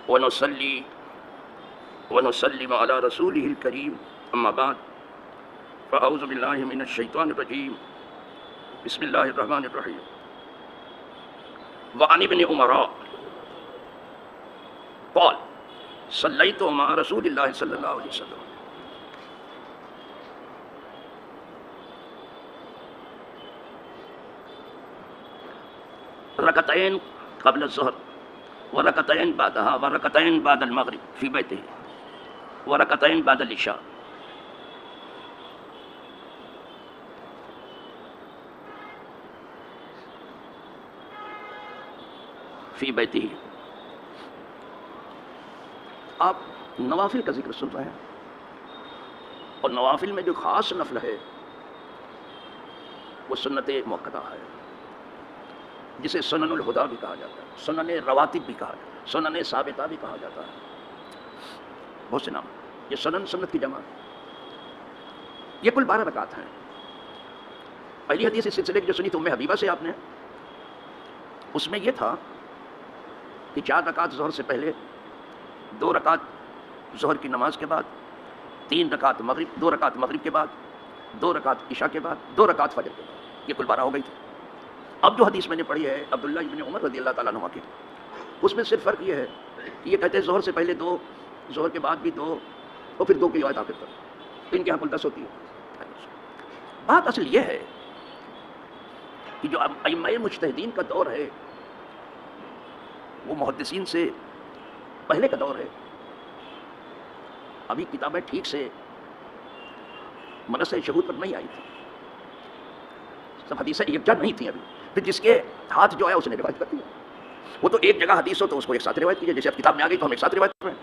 ونصلي ونسلم على رسوله الكريم أما بعد فأعوذ بالله من الشيطان الرجيم بسم الله الرحمن الرحيم وعن ابن عمر قال صليت مع رسول الله صلى الله عليه وسلم ركعتين قبل الظهر وركعتين بعدها وركعتين بعد المغرب في بيته وركعتين بعد العشاء. فی بیتی. آپ نوافل کا ذکر سن رہے ہیں، اور نوافل میں جو خاص نفل ہے وہ سنت مؤکدہ ہے، جسے سنن الہدا بھی کہا جاتا ہے، سنن رواتب بھی کہا جاتا ہے، سنن ثابتہ بھی کہا جاتا ہے، بہت سے نام. یہ سنن سنت کی جمع ہے. یہ کل 12 رکعت ہیں. پہلی حدیث اس سلسلے کی جو سنی تو ام حبیبہ سے آپ نے، اس میں یہ تھا کہ 4 رکعت ظہر سے پہلے، 2 رکعت ظہر کی نماز کے بعد، 3 رکعت مغرب، 2 رکعت مغرب کے بعد، 2 رکعت عشاء کے بعد، 2 رکعت فجر کے بعد. یہ کل 12 ہو گئی تھی. اب جو حدیث میں نے پڑھی ہے عبداللہ ابن عمر رضی اللہ تعالیٰ عنہ کی، اس میں صرف فرق یہ ہے کہ یہ کہتے ہیں ظہر سے پہلے 2، ظہر کے بعد بھی 2، اور پھر 2 کی روایت آخر تک. ان کے یہاں کل 10 ہوتی ہے. بات اصل یہ ہے کہ جو ائمہ مجتہدین کا دور ہے وہ محدثین سے پہلے کا دور ہے. ابھی کتابیں ٹھیک سے منصہ شہود پر نہیں آئی تھی، سب حدیثیں یکجا نہیں تھیں ابھی. پھر جس کے ہاتھ جو ہے اس نے روایت کر دیا. وہ تو ایک جگہ حدیث ہو تو اس کو ایک ساتھ روایت کیجیے، جیسے اب کتاب میں آ گئی تو ہم ایک ساتھ روایت کر رہے ہیں.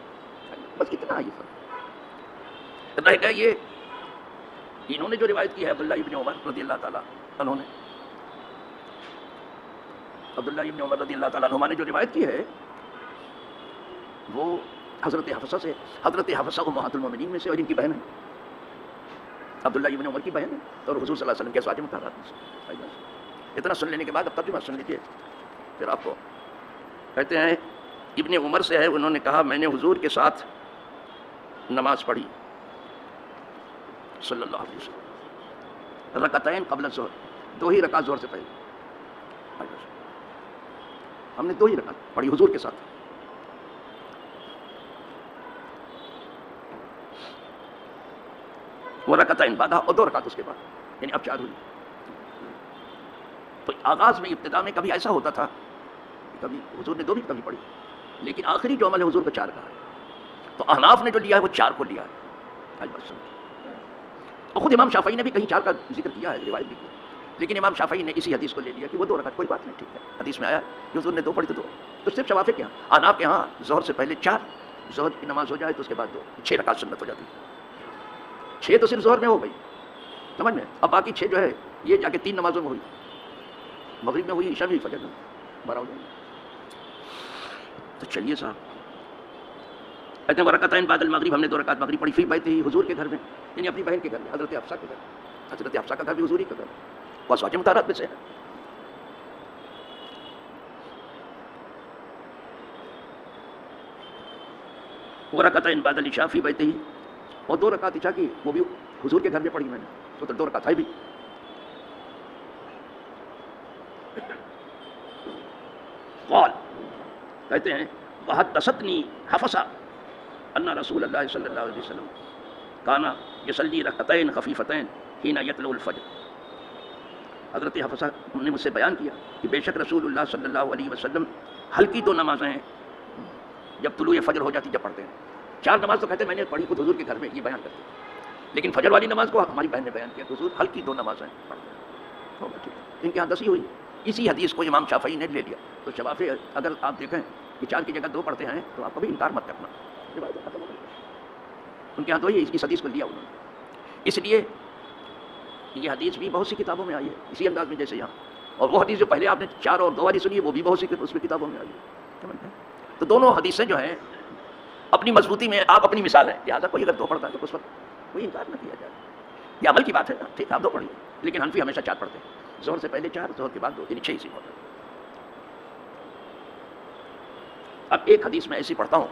بس کتنا ہے یہ فرق. رہ گیا یہ انہوں نے جو روایت کی ہے عبداللہ ابن عمر رضی اللہ تعالیٰ عنہ نے، عبداللہ ابن عمر رضی اللہ تعالیٰ عنہ نے جو روایت کی ہے وہ حضرت حفصہ سے، حضرت حفصہ امہات المومنین میں سے، اور ان کی بہن ہے، عبداللہ ابن عمر کی بہن ہے، اور حضور صلی اللہ علیہ وسلم کے ازواج مطہرات میں سے. اتنا سن لینے کے بعد اب ترجمہ سن لیجیے. پھر آپ کو کہتے ہیں ابن عمر سے ہے، انہوں نے کہا میں نے حضور کے ساتھ نماز پڑھی صلی اللہ علیہ وسلم، رکعتین قبل الظہر، 2 ہی رکعت ظہر سے پہلے. ہم نے 2 ہی رکعت پڑھی حضور کے ساتھ. وہ رکعتین بعدها، اور 2 رکعت اس کے بعد، یعنی اب 4 ہوئی. تو آغاز میں ابتدا میں کبھی ایسا ہوتا تھا کہ کبھی حضور نے 2 بھی کبھی پڑھی، لیکن آخری جو عمل ہے حضور کا 4 کا ہے. تو احناف نے جو لیا ہے وہ 4 کو لیا ہے. اور خود امام شافعی نے بھی کہیں 4 کا ذکر کیا ہے، روایت بھی کی، لیکن امام شافعی نے اسی حدیث کو لے لیا کہ وہ 2 رکعت، کوئی بات نہیں، ٹھیک ہے، حدیث میں آیا کہ حضور نے 2 پڑھی تو 2. تو صرف شوافع کے یہاں، احناف کے یہاں ظہر سے پہلے 4، ظہر کی نماز ہو جائے تو اس کے بعد 2، 6 رکعت سنت ہو جاتی ہے. 6 تو صرف ظہر میں ہو گئی، سمجھ میں. اب باقی 6 جو ہے یہ جا کے 3 نمازوں میں ہوئی، مغرب میں ہوئی، عشاء میں ہوئی، فجر میں 12 ہو جائیں. تو چلیے صاحب، کہتے ہیں رکعتین بعد المغرب، ہم نے 2 رکعت مغرب پڑھی فی بیت ہی، حضور کے گھر میں، یعنی اپنی بہن کے گھر میں، حضرت حفصہ کے گھر. حضرت حفصہ کا گھر بھی حضور ہی کا گھر، وہ ازواج مطہرات میں سے ہے. وہ رکعتین بعد العشاء فی بیت ہی، اور 2 رکعت عشاء کی وہ بھی حضور کے گھر میں پڑھی میں نے، تو 2 رکعت ہے بھی. قال کہتے ہیں وحدثتنی حفصہ ان رسول اللہ صلی اللہ علیہ وسلم کان یصلی رکعتین خفیفتین حین یطلع الفجر. حضرت حفصہ نے مجھ سے بیان کیا کہ بے شک رسول اللہ صلی اللہ علیہ وسلم ہلکی 2 نمازیں ہیں جب طلوع فجر ہو جاتی جب پڑھتے ہیں. 4 نماز تو کہتے ہیں میں نے پڑھی خود حضور کے گھر میں، یہ بیان کرتے ہیں، لیکن فجر والی نماز کو ہماری بہن نے بیان کیا کہ حضور ہلکی 2 نمازیں پڑھتے ہیں. ان کے یہاں 10 ہی ہوئی. اسی حدیث کو امام شافعی نے لے لیا. تو شوافی اگر آپ دیکھیں کہ 4 کی جگہ 2 پڑھتے ہیں تو آپ کبھی انکار مت کرنا، ان کے یہاں تو اس حدیث کو لیا انہوں نے. اس لیے یہ حدیث بھی بہت سی کتابوں میں آئی ہے اسی انداز میں جیسے یہاں، اور وہ حدیث جو پہلے آپ نے 4 اور 2 والی سنی ہے وہ بھی بہت سی اس میں کتابوں میں آئی ہے. تو دونوں حدیثیں جو ہیں اپنی مضبوطی میں آپ اپنی مثال ہے، لہٰذا کوئی اگر 2 پڑھتا ہے تو اس وقت کوئی انکار نہ کیا جائے. یہ عمل کی بات ہے نا، ٹھیک ہے آپ 2 پڑھیے، لیکن حنفی ہمیشہ 4 پڑھتے ہیں، ظہر سے پہلے 4، ظہر کے بعد 2، یعنی 6 اسی ہوتا ہے. اب ایک حدیث میں ایسی پڑھتا ہوں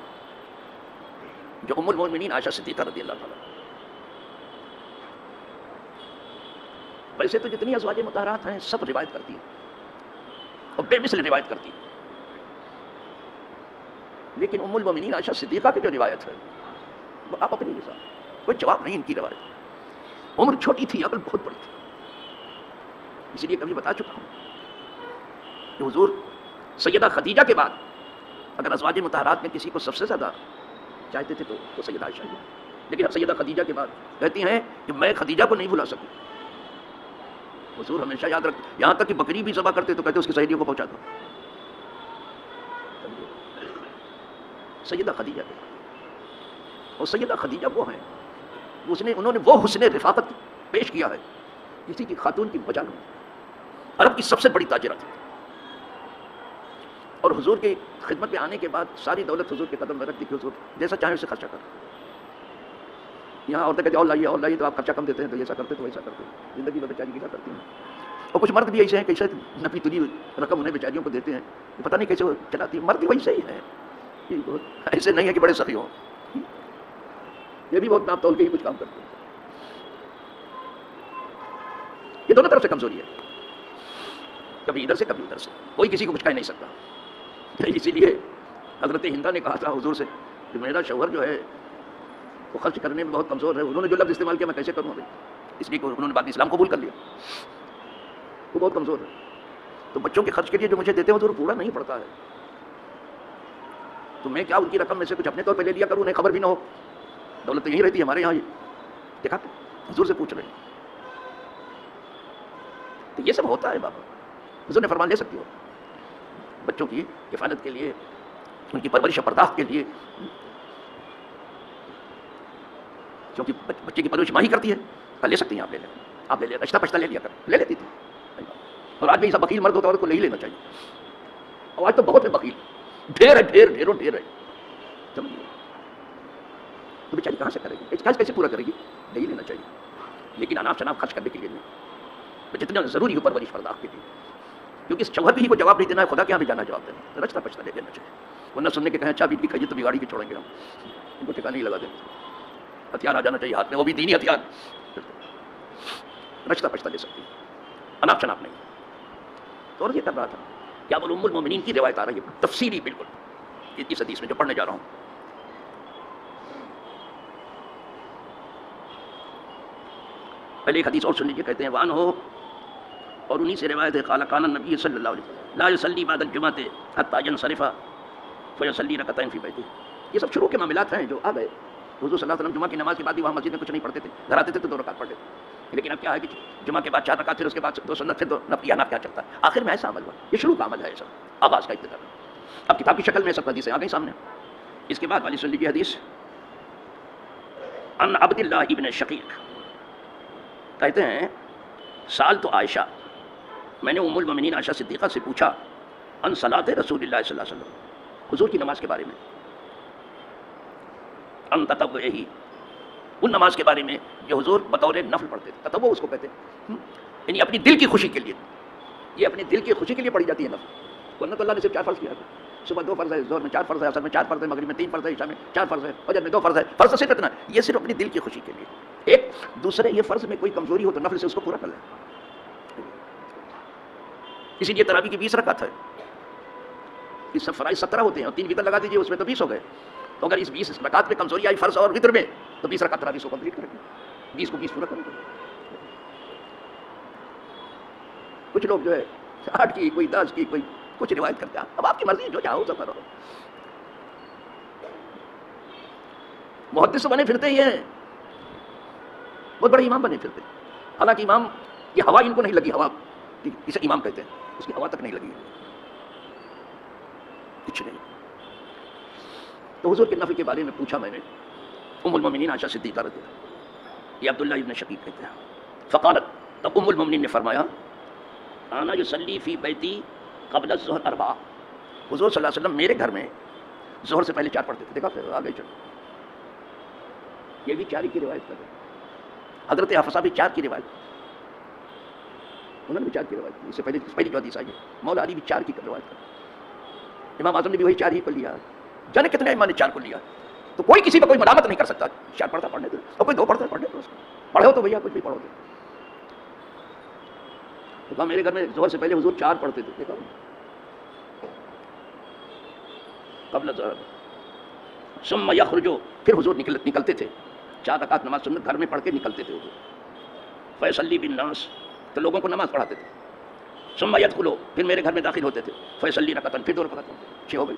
جو ام المؤمنین عائشہ صدیقہ رضی اللہ تعالیٰ، ویسے تو جتنی ازواج مطہرات ہیں سب روایت کرتی ہیں اور بے مثل روایت کرتی ہیں، لیکن ام المؤمنین عائشہ صدیقہ کی جو روایت ہے وہ آپ اپنی حساب، کوئی جواب نہیں ان کی روایت، عمر چھوٹی تھی عقل بہت بڑی تھی، اسی لیے کبھی بتا چکا ہوں کہ حضور سیدہ خدیجہ کے بعد اگر ازواج مطہرات میں کسی کو سب سے زیادہ چاہتے تھے تو سیدہ عائشہ ہی، لیکن اب سیدہ خدیجہ کے بعد کہتی ہیں کہ میں خدیجہ کو نہیں بھلا سکی، حضور ہمیشہ یاد رکھ، یہاں تک کہ بکری بھی ذبح کرتے تو کہتے اس کی سہیلیوں کو پہنچا دو، سیدہ خدیجہ کے بعد، اور سیدہ خدیجہ وہ ہیں انہوں نے وہ حسن رفاقت پیش کیا ہے کسی کی خاتون کی وجہ نہیں، عرب کی سب سے بڑی تاجرہ تھی، اور حضور کی خدمت میں آنے کے بعد ساری دولت حضور کے قدم میں رکھ دی کہ حضور جیسا چاہیں اسے خرچہ کر، یہاں عورتیں کہتے ہیں اور لائیے تو آپ خرچہ کم دیتے ہیں، تو ایسا کرتے تو ویسا کرتے، زندگی میں بیچاری کیا کرتی ہیں، اور کچھ مرد بھی ایسے ہیں کیسے نفی تلی رقم انہیں بیچاریوں کو دیتے ہیں، پتہ نہیں کیسے وہ چلاتی ہیں، مرد بھی ویسے ہی ہیں، ایسے نہیں ہے کہ بڑے سخی ہوں، یہ بھی بہت ناپ تول کے ہی کچھ کام کرتے ہیں، یہ دونوں طرف سے کمزوری ہے، کبھی ادھر سے کبھی ادھر سے، کوئی کسی کو کچھ کہہ نہیں سکتا، اسی لیے حضرت ہندا نے کہا تھا حضور سے کہ میرا شوہر جو ہے وہ خرچ کرنے میں بہت کمزور ہے، انہوں نے جو لفظ استعمال کیا میں کیسے کروں بھائی، اس لیے کہ انہوں نے بعد میں اسلام قبول کر لیا، وہ بہت کمزور ہے، تو بچوں کے خرچ کے لیے جو مجھے دیتے ہیں وہ پورا نہیں پڑتا ہے، تو میں کیا ان کی رقم میں سے کچھ اپنے طور پہ لے لیا کروں، انہیں خبر بھی نہ ہو، دولت تو یہی رہتی ہے ہمارے یہاں، یہ دیکھا حضور سے پوچھ رہے ہیں، تو یہ سب ہوتا ہے بابا، حضور نے فرمان لے سکتی ہو بچوں کی کفالت کے لیے، ان کی پرورش پرداخت کے لیے، کیونکہ بچے کی پرورش ماں ہی کرتی ہے، لے سکتی ہیں آپ لے لیں، رشتہ پشتہ لے لیا کر، لے لیتی تھی، اور آج بھی ایسا بخیل مرد ہوتا ہے کو لے ہی لینا چاہیے، اور آج تو بہت ہے بخیل، ڈھیر ہے، ڈھیروں ڈھیر ہے، سمجھیے تو بیچاری کہاں سے کرے گی، کیسے پورا کرے گی، لے ہی لینا چاہیے، لیکن اناپ شناپ خرچ کرنے کے لیے نہیں، جتنا ضروری ہو پرورش پرداخت کے لیے، کیونکہ اس شوہر بھی کو جواب نہیں دینا ہے، خدا کے یہاں بھی جانا جواب دینا، رچتا پچتا لے لینا چاہیے، ورنہ سننے کے کہیں اچھا بیٹی کھائیے تو بگاڑی کے چھوڑیں گے ہم، ان کو ٹھکانے نہیں لگا دیں، ہتھیار آ جانا چاہیے ہاتھ میں، وہ بھی دینی ہتھیار، رچتا پچتا لے سکتی ہے، اناپ شناپ نہیں، تو اور یہ کر رہا تھا، کیا وہ ام المؤمنین کی روایت آ رہی ہے تفصیلی بالکل اس حدیث میں جو پڑھنے جا رہا ہوں، پہلے ایک حدیث اور سن لیجیے، کہتے ہیں وان ہو، اور انہی سے روایت ہے قال کان النبی صلی اللہ علیہ وسلم لا یصلی بعد الجمعۃ حتى ينصرف فیصلی رکعتین فی بیتہ، یہ سب شروع کے معاملات ہیں جو آ گئے، حضور صلی اللہ علیہ وسلم جمعہ کی نماز کے بعد بھی وہاں مسجد میں کچھ نہیں پڑھتے تھے، گھر آتے تھے تو 2 رکعت پڑھتے تھے، لیکن اب کیا ہے کہ جمعہ کے بعد 4 رکعت، پھر اس کے بعد 2 سنت، پھر 2 نفل، یا کیا چلتا ہے، آخر میں ایسا عمل ہوا، یہ شروع کا عمل ہے، ایسا آغاز کا ابتدا، اب کتاب کی شکل میں سب حدیثیں آ گئی سامنے، اس کے بعد والی سن لیجیے حدیث، ان عبد اللہ ابن شقیق کہتے ہیں سال تو عائشہ، میں نے ام المؤمنین عائشہ صدیقہ سے پوچھا ان صلاۃ رسول اللہ صلی اللہ علیہ وسلم، حضور کی نماز کے بارے میں، ان تطوعہ، ان نماز کے بارے میں جو حضور بطور نفل پڑھتے تھے، تطوع اس کو کہتے ہیں، یعنی اپنی دل کی خوشی کے لیے، یہ اپنی دل کی خوشی کے لیے پڑھی جاتی ہے نفل، ورنہ تو اللہ نے صرف 4 فرض کیا ہے، صبح 2 فرض ہے، ظہر میں 4 فرض ہے، عصر میں 4 فرض ہے، مغرب میں 3 فرض ہے، عشاء میں 4 فرض ہے، فجر میں 2 فرض ہے، فرض تو صرف اتنا ہے، یہ صرف اپنی دل کی خوشی کے لیے، ایک دوسرے یہ فرض میں کوئی کمزوری ہو تو نفل سے اس کو پورا کر لیں، اسی لیے تراویح کی 20 رکعت ہے، اس سب فرائض 17 ہوتے ہیں اور 3 وتر لگا دیجیے، اس میں تو 20 ہو گئے، تو اگر اس 20 رکعت میں کمزوری آئی فرض اور وتر میں تو 20 رکعت تراویح کو کمپلیٹ کریں گے، 20 کو 20 پورا کریں گے، کچھ لوگ جو ہے 8 کی، کوئی 10 کی، کوئی کچھ روایت کرتے ہیں، اب آپ کی مرضی جو چاہو سب کرو، محدث بنے پھرتے ہی ہیں، بہت بڑے امام بنے پھرتے، حالانکہ امام یہ ہوا ان کو نہیں لگی، ہوا اسے امام کہتے ہیں، اس کی ہوا تک نہیں لگی، کچھ نہیں، تو حضور کے نفل کے بارے میں پوچھا میں نے ام المؤمنین عائشہ صدیقہ رضی اللہ عنہا، یہ عبداللہ ابن شقیق کہتے ہیں، فقالت، تب ام المؤمنین نے فرمایا انا یصلی فی بیتی قبل الظہر 4، حضور صلی اللہ علیہ وسلم میرے گھر میں ظہر سے پہلے 4 پڑھتے تھے، دیکھا پھر آگے چلو، یہ بھی 4 ہی کی روایت کر رہے ہیں، حضرت حفصہ بھی 4 کی روایت، انہوں نے بھی 4 کی روایت کی، اس سے پہلے جو حدیث آئی ہے، مولا علی بھی 4 کی روایت کر رہے ہیں، امام اعظم نے بھی وہی 4 ہی پڑھ لیا، جانے کتنے امام نے 4 کو لیا، تو کوئی کسی پہ کوئی ملامت نہیں کر سکتا، 4 پڑھتا پڑھنے دو، اور کوئی 2 پڑھتا پڑھنے دو، پڑھو تو بھیا کچھ بھی پڑھو تو کہا میرے گھر میں ظہر سے پہلے حضور 4 پڑھتے تھے، دیکھا قبل ظہر، ثم یخرجو، پھر حضور نکلتے تھے 4 رکعت نماز سنت گھر میں پڑھ کے نکلتے تھے حضور، فیصلی بالناس، تو لوگوں کو نماز پڑھاتے تھے، ثم یدخلو، پھر میرے گھر میں داخل ہوتے تھے، فیصلی رکعتن، پھر 2 رکعت پڑھتے، 6 ہو گئی،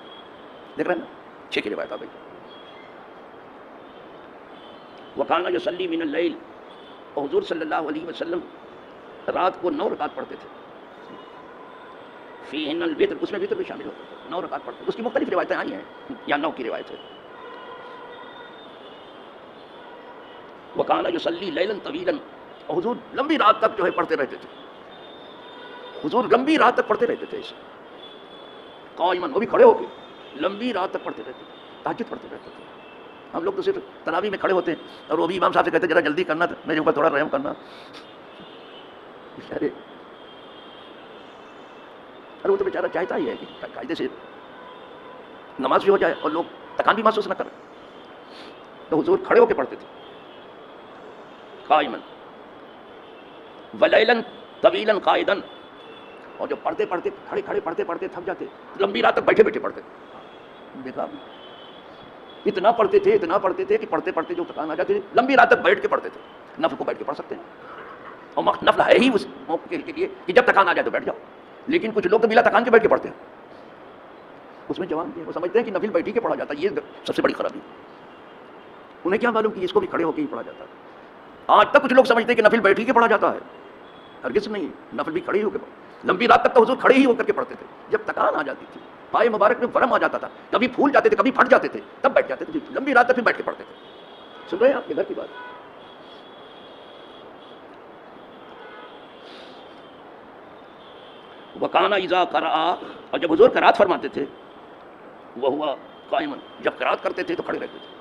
دیکھ رہے ہیں نا 6 کی روایت آ گئی. وکانا یصلی من اللیل، اور حضور صلی اللہ علیہ وسلم رات کو 9 رکعت پڑھتے تھے، فیہن الوتر، اس میں وتر بھی شامل ہوتا تھا، 9 رکعت پڑھتے، اس کی مختلف روایتیں آئی ہیں، یا 9 کی روایت ہے. وکانا یصلی لیلا طویلا، اور حضور لمبی رات تک جو ہے پڑھتے رہتے تھے، حضور لمبی رات تک پڑھتے رہتے تھے اسے قائماً، وہ بھی کھڑے ہو کے لمبی رات تک پڑھتے رہتے تھے، تہجد پڑھتے رہتے تھے. ہم لوگ تو صرف تراویح میں کھڑے ہوتے ہیں اور وہ بھی امام صاحب سے کہتے ہیں ذرا جلدی کرنا تھا، میرے اوپر تھوڑا رحم کرنا. ارے وہ تو بیچارہ چاہتا ہی ہے کہ قاعدے سے نماز بھی ہو جائے اور لوگ تکان بھی محسوس نہ کریں، تو حضور کھڑے ہو کے پڑھتے تھے قائماً، ولیلا طویلا قائدا، اور جو پڑھتے پڑھتے کھڑے کھڑے پڑھتے پڑھتے تھک جاتے، لمبی رات تک بیٹھے بیٹھے پڑھتے. دیکھا اتنا پڑھتے تھے کہ پڑھتے پڑھتے جو تکان آ جاتی تھی لمبی رات تک بیٹھ کے پڑھتے تھے. نفل کو بیٹھ کے پڑھ سکتے ہیں، اور نفل ہے ہی اس موقع کے لیے کہ جب تکان آ جائے تو بیٹھ جاؤ، لیکن کچھ لوگ تو بلا تکان کے بیٹھ کے پڑھتے ہیں، اس میں جوان وہ سمجھتے ہیں کہ نفل بیٹھ کے پڑھا جاتا ہے، یہ سب سے بڑی خرابی. انہیں کیا معلوم کہ اس کو بھی کھڑے ہو کے ہی پڑھا جاتا ہے. آج تک کچھ لوگ سمجھتے ہیں کہ نفل بیٹھ کے پڑھا جاتا ہے، ہرگز نہیں، نفل بھی کھڑے ہی ہو کے پڑھا. لمبی رات تک تو حضور کھڑے ہی ہو کر کے پڑھتے تھے، جب تکان آ جاتی تھی، پائے مبارک میں ورم آ جاتا تھا، کبھی پھول جاتے تھے کبھی پھٹ جاتے تھے، تب بیٹھ جاتے تھے، لمبی رات تک پھر بیٹھ کے پڑھتے تھے. سن رہے ہیں آپ کے گھر کی بات. وکانا اذا قرأ، اور جب حضور قرات فرماتے تھے، وہ ہوا قائماً، جب قرات کرتے تھے تو کھڑے رہتے تھے،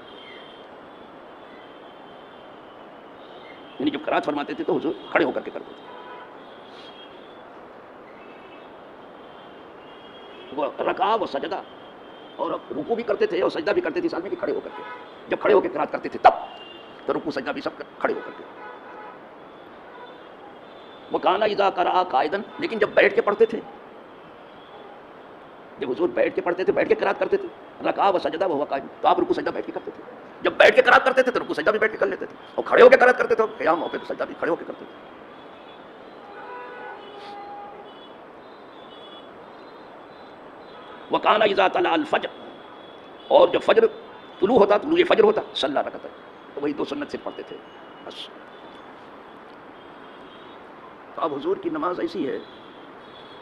یعنی جب قرات فرماتے تھے تو حضور کھڑے ہو کر کے کرتے تھے. وہ رکعہ و سجدہ، اور رکوع بھی کرتے تھے اور سجدہ بھی کرتے تھے، ساتھ میں بھی کھڑے ہو کر کے. جب کھڑے ہو کے قرات کرتے تھے تب تو رکوع سجدہ بھی سب کھڑے ہو کر کے. وہ کانا اذا قرأ قائدا، لیکن جب بیٹھ کے پڑھتے تھے، جب حضور بیٹھ کے پڑھتے تھے، بیٹھ کے قرات کرتے تھے، رکعہ و سجدہ وهو قائم، تو آپ رکوع سجدہ بیٹھ کے کرتے تھے. جب بیٹھ کے قرات کرتے تھے تو رکوع سجدہ بھی بیٹھ کے کر لیتے تھے، اور کھڑے ہو کے قرات کرتے تھے، قیام ہو کے سجدہ بھی کھڑے ہو کے کرتے تھے. وکانا اذا طلع الفجر، اور جب فجر طلوع ہوتا، طلوع فجر ہوتا، صلی رکعتین، تو وہی 2 سنت سے پڑھتے تھے بس. تو اب حضور کی نماز ایسی ہے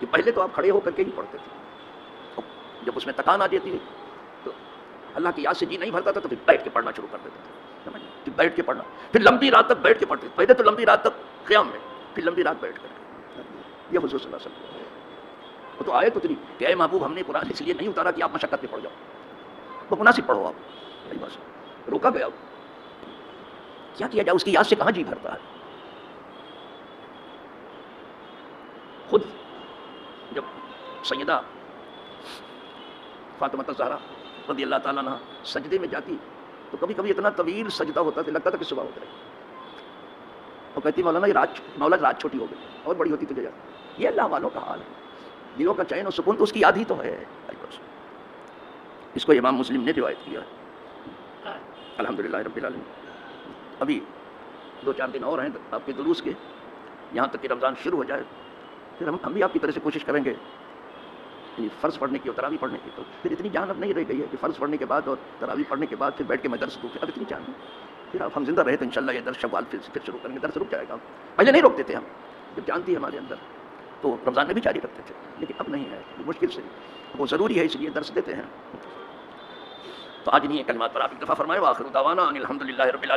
کہ پہلے تو آپ کھڑے ہو کر کے ہی پڑھتے تھے، جب اس میں تکان آ جاتی ہے تو اللہ کی یاد سے جی نہیں بھرتا تھا تو پھر بیٹھ کے پڑھنا شروع کر دیتے تھے، سمجھ، پھر بیٹھ کے پڑھنا، پھر لمبی رات تک بیٹھ کے پڑھتے تھے. پہلے تو لمبی رات تک قیام میں، پھر لمبی رات بیٹھ کر. یہ حضور صلی اللہ علیہ وسلم. وہ تو آیت اتری کہ اے محبوب ہم نے قرآن اس لیے نہیں اتارا کہ آپ مشقت میں پڑھ جاؤ، وہ مناسب پڑھو آپ. نہیں بس روکا گیا، کیا کیا جائے، اس کی یاد سے کہاں جی بھرتا ہے. خود جب سیدہ فاطمہ الزہرا رضی اللہ تعالیٰ عنہ سجدے میں جاتی تو کبھی کبھی اتنا طویل سجدہ ہوتا تھا، لگتا تھا کہ صبح ہوتا ہے. وہ کہتی مولانا یہ رات چھوٹی ہو گئی اور بڑی ہوتی تجھے جاتی. یہ اللہ والوں کا حال ہے، دلوں کا چین و سکون تو اس کی یاد ہی تو ہے. اس کو امام مسلم نے روایت کیا ہے. الحمدللہ رب العالمین. ابھی 2-4 دن اور ہیں آپ کے دروس کے، یہاں تک کہ رمضان شروع ہو جائے، پھر ہم بھی آپ کی طرح سے کوشش کریں گے فرض پڑھنے کی اور تراویح پڑھنے کی. تو پھر اتنی جان اب نہیں رہ گئی ہے کہ فرض پڑھنے کے بعد اور تراویح پڑھنے کے بعد پھر بیٹھ کے میں درس دوں، اب اتنی جان ہے. پھر آپ ہم زندہ رہے تو انشاءاللہ یہ درس شوال پھر شروع کریں گے. درس رک جائے گا، پہلے نہیں روکتے تھے ہم، جب جانتی ہے ہمارے اندر تو رمضان میں بھی جاری رکھتے تھے، لیکن اب نہیں ہے، مشکل سے وہ ضروری ہے اس لیے درس دیتے ہیں. تو آج نہیں کلمات پر آپ اکتفا فرمائے. وآخر دعوانا ان الحمدللہ رب العالمین.